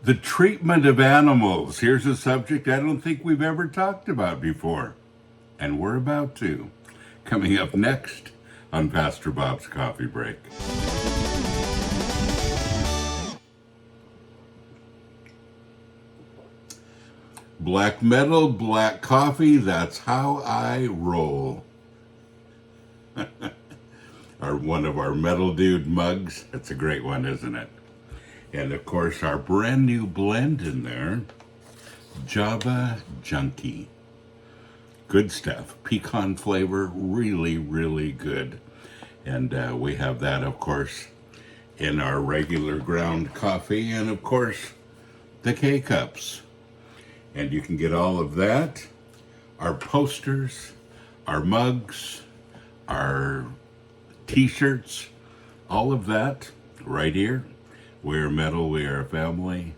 The treatment of animals. Here's a subject I don't think we've ever talked about before, and we're about to. Coming up next on Pastor Bob's Coffee Break. Black metal, black coffee, that's how I roll. One of our Metal Dude mugs. That's a great one, isn't it? And of course, our brand new blend in there, Java Junkie. Good stuff. Pecan flavor, really, really good. And we have that, of course, in our regular ground coffee, and of course, the K-Cups. And you can get all of that, our posters, our mugs, our t-shirts, all of that right here. We're Metal, We Are Family.com.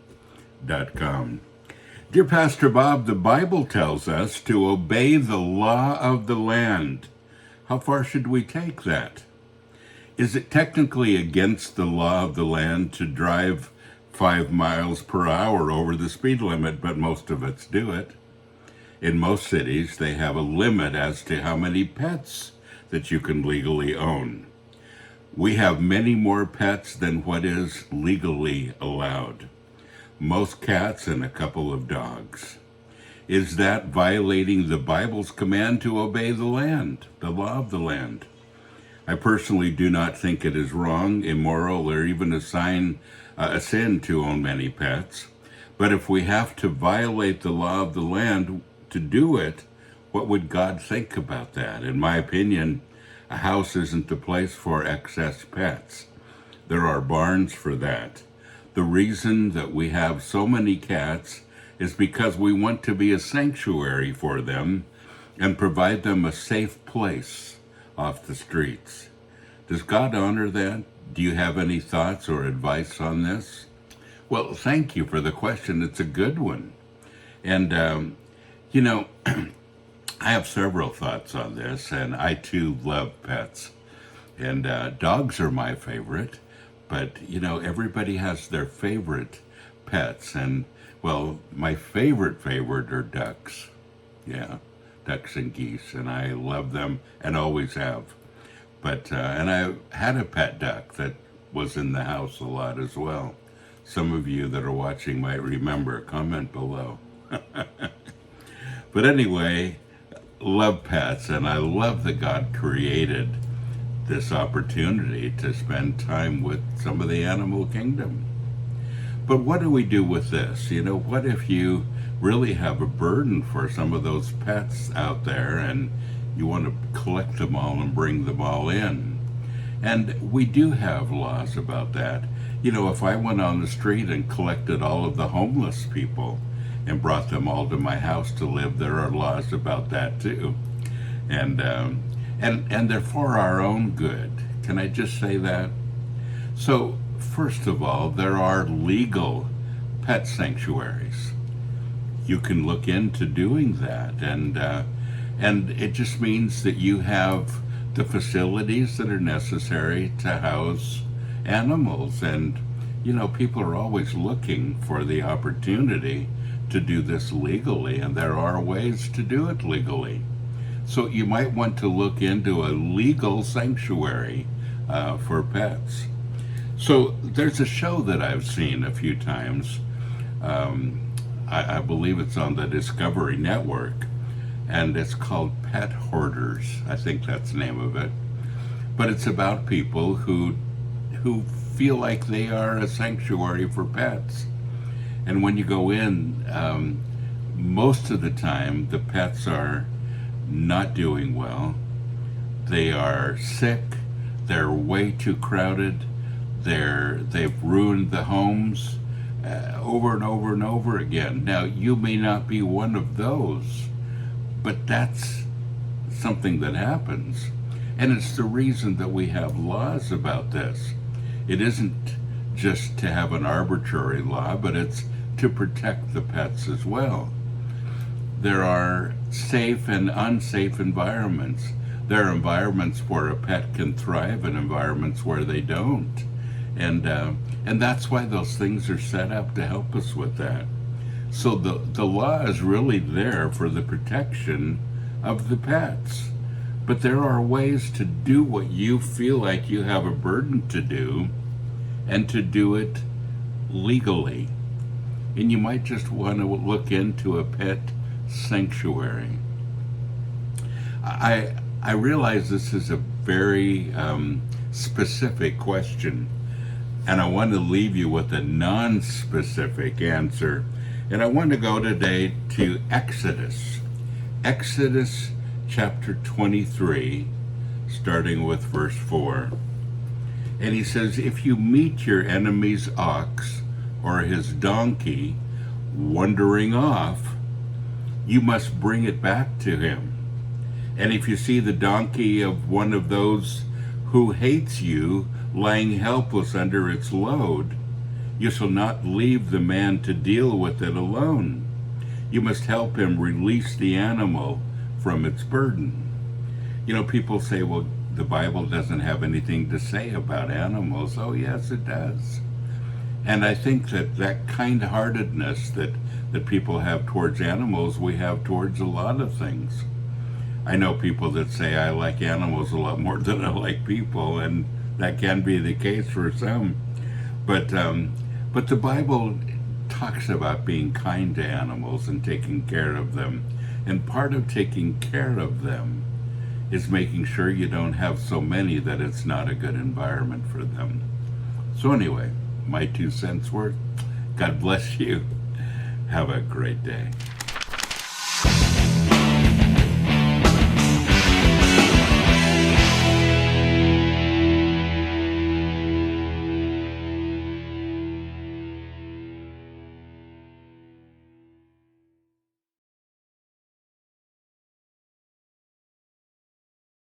Dear Pastor Bob, the Bible tells us to obey the law of the land. How far should we take that? Is it technically against the law of the land to drive 5 miles per hour over the speed limit, but most of us do it? In most cities, they have a limit as to how many pets that you can legally own. We have many more pets than what is legally allowed. Most cats and a couple of dogs. Is that violating the Bible's command to obey the land, the law of the land? I personally do not think it is wrong, immoral, or even a sin to own many pets. But if we have to violate the law of the land to do it, what would God think about that? In my opinion, a house isn't the place for excess pets. There are barns for that. The reason that we have so many cats is because we want to be a sanctuary for them and provide them a safe place off the streets. Does God honor that? Do you have any thoughts or advice on this? Well, thank you for the question. It's a good one. And, I have several thoughts on this, and I too love pets. And dogs are my favorite, but everybody has their favorite pets. And well, my favorite are ducks. Yeah, ducks and geese, and I love them and always have. But and I had a pet duck that was in the house a lot as well. Some of you that are watching might remember. Comment below. But anyway, love pets, and I love that God created this opportunity to spend time with some of the animal kingdom. But what do we do with this? What if you really have a burden for some of those pets out there and you want to collect them all and bring them all in? And we do have laws about that. If I went on the street and collected all of the homeless people and brought them all to my house to live, there are laws about that too. And they're for our own good. Can I just say that? So, first of all, there are legal pet sanctuaries. You can look into doing that, and it just means that you have the facilities that are necessary to house animals. And people are always looking for the opportunity to do this legally, and there are ways to do it legally. So you might want to look into a legal sanctuary for pets. So there's a show that I've seen a few times. I believe it's on the Discovery Network, and it's called Pet Hoarders. I think that's the name of it. But it's about people who feel like they are a sanctuary for pets. And when you go in, most of the time, the pets are not doing well. They are sick. They're way too crowded. They've ruined the homes over and over and over again. Now, you may not be one of those, but that's something that happens. And it's the reason that we have laws about this. It isn't just to have an arbitrary law, but it's to protect the pets as well. There are safe and unsafe environments. There are environments where a pet can thrive and environments where they don't. And And that's why those things are set up to help us with that. So the law is really there for the protection of the pets. But there are ways to do what you feel like you have a burden to do, and to do it legally. And you might just want to look into a pet sanctuary. I realize this is a very specific question, and I want to leave you with a non-specific answer. And I want to go today to Exodus chapter 23, starting with verse 4. And he says, if you meet your enemy's ox or his donkey wandering off, you must bring it back to him. And if you see the donkey of one of those who hates you lying helpless under its load, you shall not leave the man to deal with it alone. You must help him release the animal from its burden. You know, people say, well, the Bible doesn't have anything to say about animals. Oh, yes, it does. And I think that kind-heartedness that people have towards animals, we have towards a lot of things. I know people that say, I like animals a lot more than I like people, and that can be the case for some. But the Bible talks about being kind to animals and taking care of them. And part of taking care of them is making sure you don't have so many that it's not a good environment for them. So anyway, my 2 cents worth. God bless you. Have a great day.